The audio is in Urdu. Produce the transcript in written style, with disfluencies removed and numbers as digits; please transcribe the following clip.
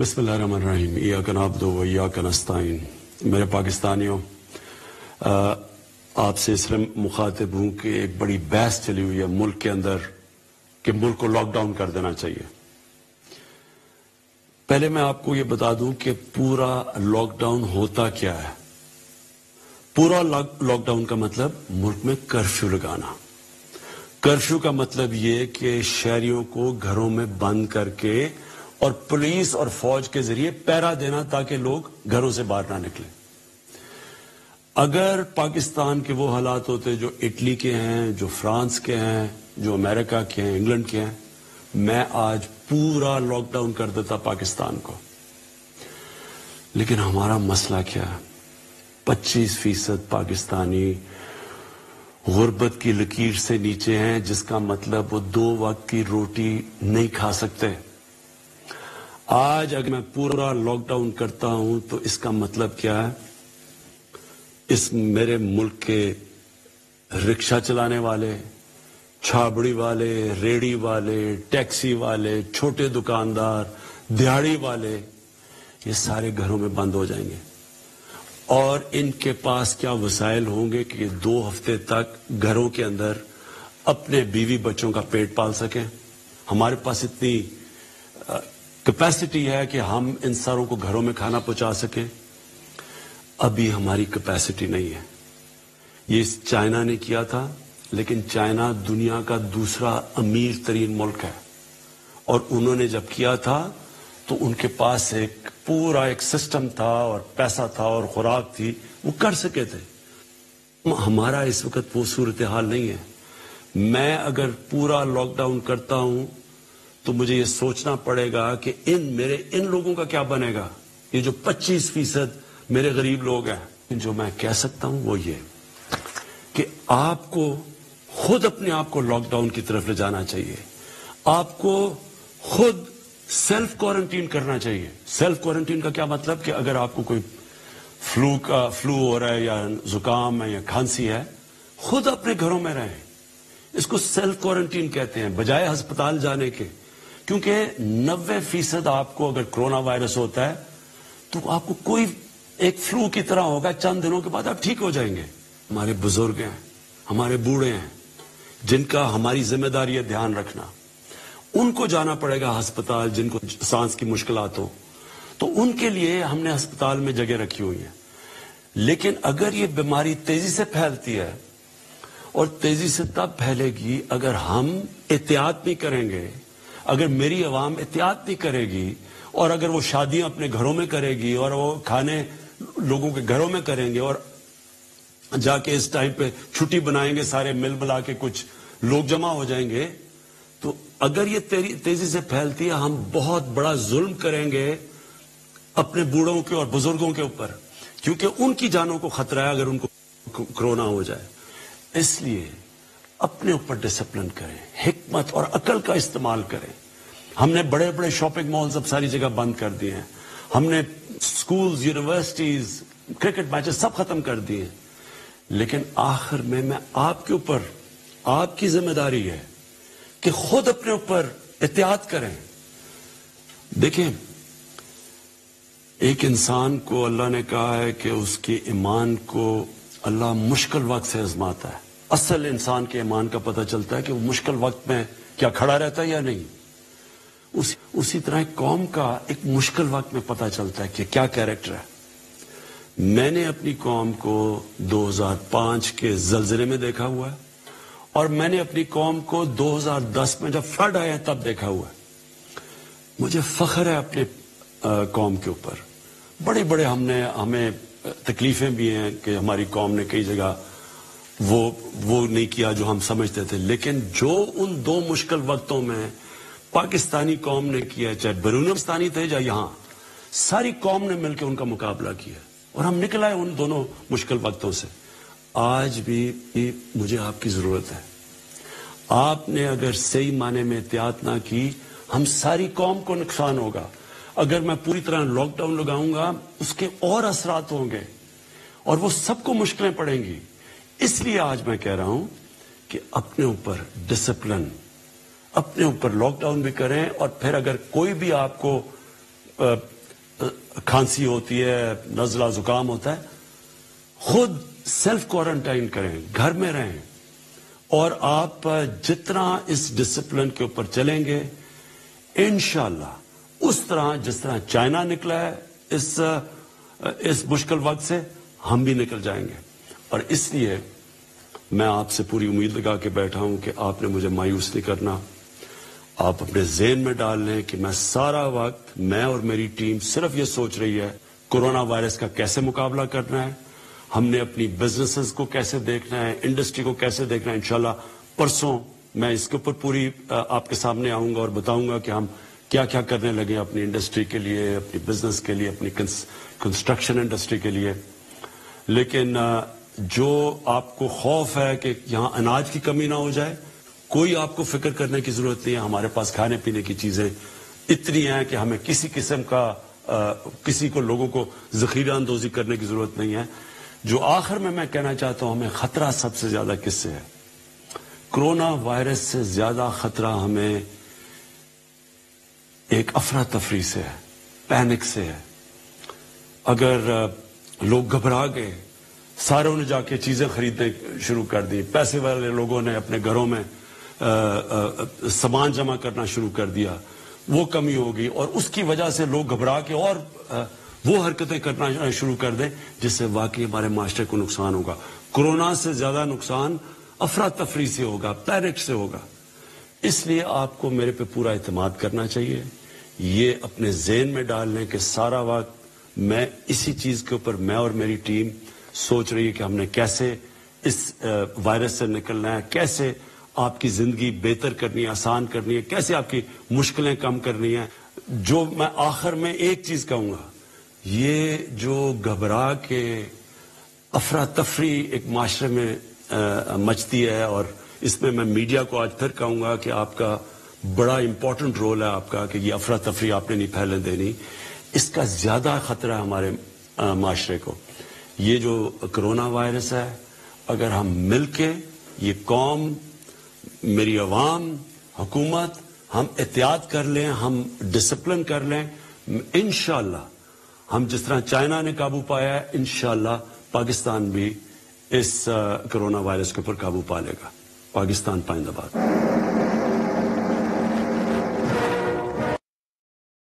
بسم اللہ الرحمن الرحیم ایاک نعبد و ایاک نستعین. میرے پاکستانیوں، آپ سے اس لیے مخاطب ہوں کہ ایک بڑی بحث چلی ہوئی ہے ملک کے اندر کہ ملک کو لاک ڈاؤن کر دینا چاہیے. پہلے میں آپ کو یہ بتا دوں کہ پورا لاک ڈاؤن ہوتا کیا ہے. پورا لاک ڈاؤن کا مطلب ملک میں کرفیو لگانا. کرفیو کا مطلب یہ کہ شہریوں کو گھروں میں بند کر کے اور پولیس اور فوج کے ذریعے پہرا دینا تاکہ لوگ گھروں سے باہر نہ نکلیں. اگر پاکستان کے وہ حالات ہوتے جو اٹلی کے ہیں، جو فرانس کے ہیں، جو امریکہ کے ہیں، انگلینڈ کے ہیں، میں آج پورا لاک ڈاؤن کر دیتا پاکستان کو. لیکن ہمارا مسئلہ کیا ہے؟ 25% پاکستانی غربت کی لکیر سے نیچے ہیں، جس کا مطلب وہ 2 وقت کی روٹی نہیں کھا سکتے. آج اگر میں پورا لاک ڈاؤن کرتا ہوں تو اس کا مطلب کیا ہے؟ اس میرے ملک کے رکشہ چلانے والے، چھابڑی والے، ریڑی والے، ٹیکسی والے، چھوٹے دکاندار، دیہڑی والے، یہ سارے گھروں میں بند ہو جائیں گے. اور ان کے پاس کیا وسائل ہوں گے کہ 2 ہفتے تک گھروں کے اندر اپنے بیوی بچوں کا پیٹ پال سکیں؟ ہمارے پاس اتنی کیپیسٹی ہے کہ ہم ان ساروں کو گھروں میں کھانا پہنچا سکیں؟ ابھی ہماری کیپیسٹی نہیں ہے. یہ چائنا نے کیا تھا، لیکن چائنا دنیا کا دوسرا امیر ترین ملک ہے، اور انہوں نے جب کیا تھا تو ان کے پاس پورا ایک سسٹم تھا اور پیسہ تھا اور خوراک تھی، وہ کر سکے تھے. ہمارا اس وقت وہ صورتحال نہیں ہے. میں اگر پورا لاک ڈاؤن کرتا ہوں تو مجھے یہ سوچنا پڑے گا کہ ان لوگوں کا کیا بنے گا. یہ جو 25% میرے غریب لوگ ہیں، جو میں کہہ سکتا ہوں وہ یہ کہ آپ کو خود اپنے آپ کو لاک ڈاؤن کی طرف لے جانا چاہیے. آپ کو خود سیلف کوارنٹین کرنا چاہیے. سیلف کوارنٹین کا کیا مطلب کہ اگر آپ کو کوئی فلو ہو رہا ہے یا زکام ہے یا کھانسی ہے، خود اپنے گھروں میں رہیں. اس کو سیلف کوارنٹین کہتے ہیں، بجائے ہسپتال جانے کے. کیونکہ 90% آپ کو اگر کرونا وائرس ہوتا ہے تو آپ کو کوئی ایک فلو کی طرح ہوگا، چند دنوں کے بعد آپ ٹھیک ہو جائیں گے. ہمارے بزرگ ہیں، ہمارے بوڑھے ہیں، جن کا ہماری ذمہ داری ہے دھیان رکھنا. ان کو جانا پڑے گا ہسپتال، جن کو سانس کی مشکلات ہو، تو ان کے لیے ہم نے ہسپتال میں جگہ رکھی ہوئی ہے. لیکن اگر یہ بیماری تیزی سے پھیلتی ہے، اور تیزی سے تب پھیلے گی اگر ہم احتیاط نہیں کریں گے، اگر میری عوام احتیاط نہیں کرے گی، اور اگر وہ شادیاں اپنے گھروں میں کرے گی اور وہ کھانے لوگوں کے گھروں میں کریں گے، اور جا کے اس ٹائم پہ چھٹی بنائیں گے، سارے مل ملا کے کچھ لوگ جمع ہو جائیں گے، تو اگر یہ تیزی سے پھیلتی ہے ہم بہت بڑا ظلم کریں گے اپنے بوڑھوں کے اور بزرگوں کے اوپر، کیونکہ ان کی جانوں کو خطرہ ہے اگر ان کو کرونا ہو جائے. اس لیے اپنے اوپر ڈسپلن کریں، حکمت اور عقل کا استعمال کریں. ہم نے بڑے بڑے شاپنگ مالز اب ساری جگہ بند کر دیے ہیں. ہم نے سکولز، یونیورسٹیز، کرکٹ میچز سب ختم کر دیے. لیکن آخر میں آپ کے اوپر، آپ کی ذمہ داری ہے کہ خود اپنے اوپر احتیاط کریں. دیکھیں، ایک انسان کو اللہ نے کہا ہے کہ اس کے ایمان کو اللہ مشکل وقت سے آزماتا ہے. اصل انسان کے ایمان کا پتہ چلتا ہے کہ وہ مشکل وقت میں کیا کھڑا رہتا ہے یا نہیں. اسی طرح ایک قوم کا ایک مشکل وقت میں پتہ چلتا ہے کہ کیا کیریکٹر ہے. میں نے اپنی قوم کو 2005 کے زلزلے میں دیکھا ہوا ہے، اور میں نے اپنی قوم کو 2010 میں جب فلڈ آیا تب دیکھا ہوا ہے. مجھے فخر ہے اپنے قوم کے اوپر. بڑے ہمیں تکلیفیں بھی ہیں کہ ہماری قوم نے کئی جگہ وہ نہیں کیا جو ہم سمجھتے تھے، لیکن جو ان 2 مشکل وقتوں میں پاکستانی قوم نے کیا، چاہے بیرون پاکستانی تھے یا یہاں، ساری قوم نے مل کے ان کا مقابلہ کیا، اور ہم نکل آئے ان دونوں مشکل وقتوں سے. آج بھی مجھے آپ کی ضرورت ہے. آپ نے اگر صحیح معنی میں احتیاط نہ کی، ہم ساری قوم کو نقصان ہوگا. اگر میں پوری طرح لاک ڈاؤن لگاؤں گا، اس کے اور اثرات ہوں گے اور وہ سب کو مشکلیں پڑیں گی. اس لیے آج میں کہہ رہا ہوں کہ اپنے اوپر ڈسپلن، اپنے اوپر لاک ڈاؤن بھی کریں، اور پھر اگر کوئی بھی آپ کو کھانسی ہوتی ہے, نزلہ زکام ہوتا ہے, خود سیلف کوارنٹائن کریں, گھر میں رہیں, اور آپ جتنا اس ڈسپلن کے اوپر چلیں گے انشاءاللہ اس طرح جس طرح چائنا نکلا ہے اس مشکل وقت سے, ہم بھی نکل جائیں گے. اور اس لیے میں آپ سے پوری امید لگا کے بیٹھا ہوں کہ آپ نے مجھے مایوس نہیں کرنا. آپ اپنے ذہن میں ڈال لیں کہ میں سارا وقت, میں اور میری ٹیم صرف یہ سوچ رہی ہے کورونا وائرس کا کیسے مقابلہ کرنا ہے, ہم نے اپنی بزنسز کو کیسے دیکھنا ہے, انڈسٹری کو کیسے دیکھنا ہے. انشاءاللہ پرسوں میں اس کے اوپر پوری آپ کے سامنے آؤں گا اور بتاؤں گا کہ ہم کیا کیا کرنے لگے اپنی انڈسٹری کے لیے, اپنی بزنس کے لیے, اپنی کنسٹرکشن انڈسٹری کے لیے. لیکن جو آپ کو خوف ہے کہ یہاں اناج کی کمی نہ ہو جائے, کوئی آپ کو فکر کرنے کی ضرورت نہیں ہے. ہمارے پاس کھانے پینے کی چیزیں اتنی ہیں کہ ہمیں کسی قسم کا کسی کو لوگوں کو ذخیرہ اندوزی کرنے کی ضرورت نہیں ہے. جو آخر میں کہنا چاہتا ہوں, ہمیں خطرہ سب سے زیادہ کس سے ہے؟ کرونا وائرس سے زیادہ خطرہ ہمیں ایک افراتفری سے ہے, پینک سے ہے. اگر لوگ گھبرا گئے, ساروں نے جا کے چیزیں خریدنے شروع کر دی, پیسے والے لوگوں نے اپنے گھروں میں سامان جمع کرنا شروع کر دیا, وہ کمی ہوگی, اور اس کی وجہ سے لوگ گھبرا کے اور وہ حرکتیں کرنا شروع کر دیں جس سے واقعی ہمارے معاشرے کو نقصان ہوگا. کورونا سے زیادہ نقصان افراتفری سے ہوگا, پینک سے ہوگا. اس لیے آپ کو میرے پہ پورا اعتماد کرنا چاہیے. یہ اپنے ذہن میں ڈال لیں کہ سارا وقت میں اسی چیز کے اوپر, میں اور میری ٹیم سوچ رہی ہے کہ ہم نے کیسے اس وائرس سے نکلنا ہے, کیسے آپ کی زندگی بہتر کرنی ہے, آسان کرنی ہے, کیسے آپ کی مشکلیں کم کرنی ہیں. جو میں آخر میں ایک چیز کہوں گا, یہ جو گھبرا کے افراتفری ایک معاشرے میں مچتی ہے, اور اس میں میڈیا کو آج پھر کہوں گا کہ آپ کا بڑا امپورٹنٹ رول ہے آپ کا, کہ یہ افراتفری آپ نے نہیں پھیلنے دینی. اس کا زیادہ خطرہ ہے ہمارے معاشرے کو. یہ جو کرونا وائرس ہے, اگر ہم مل کے, یہ قوم, میری عوام, حکومت, ہم احتیاط کر لیں, ہم ڈسپلن کر لیں, انشاءاللہ ہم جس طرح چائنا نے قابو پایا ہے, انشاءاللہ پاکستان بھی اس کرونا وائرس کے اوپر قابو پا لے گا. پاکستان پائندہ باد.